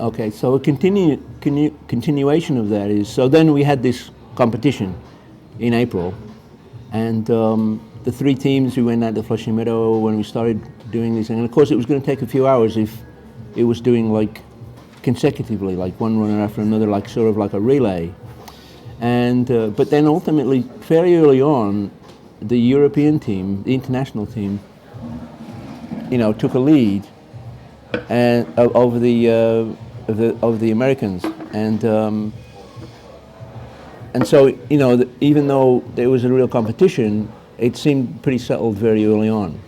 Okay, so a continuation of that is, so then we had this competition in April, and the three teams who went out to Flushing Meadow when we started doing this, and of course it was going to take a few hours if it was doing like consecutively, like one runner after another, like sort of like a relay. And but then ultimately, fairly early on, the European team, the international team, took a lead and over the Americans, and so even though there was a real competition, it seemed pretty settled very early on.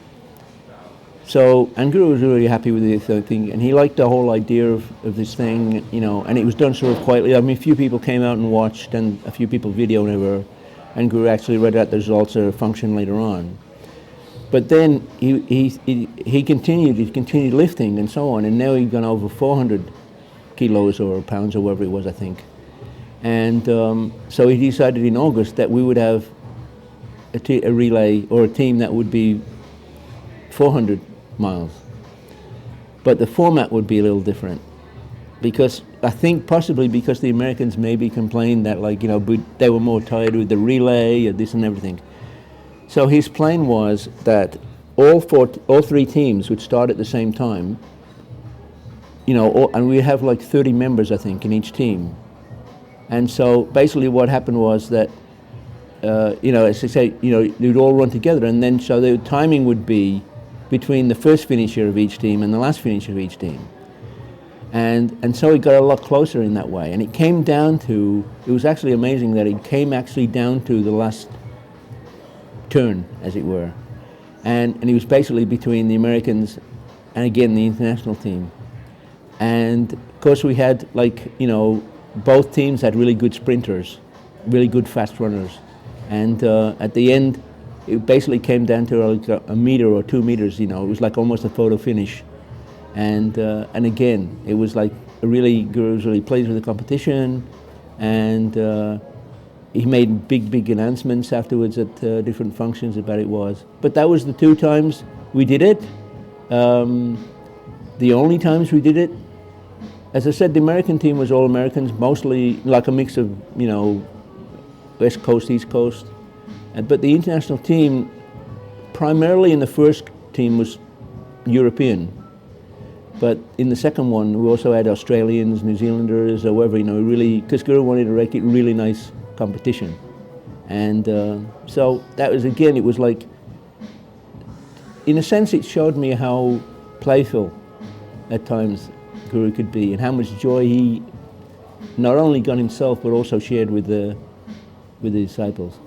So Guru was really happy with this thing, and he liked the whole idea of this thing, and it was done sort of quietly. I mean, a few people came out and watched, and a few people videoed over, and Guru actually read out the results of the function later on. But then he continued lifting and so on, and now he'd gone over 400 kilos or pounds or whatever it was, I think. And so he decided in August that we would have a relay or a team that would be 400 miles. But the format would be a little different, because I think possibly because the Americans maybe complained that they were more tired with the relay and this and everything. So his plan was that all three teams would start at the same time, and we have like 30 members, I think, in each team. And so basically what happened was that, as I say, they'd all run together, and then so the timing would be between the first finisher of each team and the last finisher of each team. And so it got a lot closer in that way. And it came down to, it was actually amazing that it came actually down to the last turn, as it were. And it was basically between the Americans and again the international team. And of course we had both teams had really good sprinters, really good fast runners. And at the end, it basically came down to like a meter or 2 meters, it was like almost a photo finish. And again, it was like Guru was really pleased with the competition, and he made big announcements afterwards at different functions about it was. But that was the 2 times we did it. The only times we did it, as I said, the American team was all Americans, mostly like a mix of, West Coast, East Coast. But the international team, primarily in the first team, was European. But in the second one, we also had Australians, New Zealanders, or whatever, really, because Guru wanted to make it really nice competition. And so that was, again, it was like, in a sense, it showed me how playful at times Guru could be, and how much joy he not only got himself, but also shared with the disciples.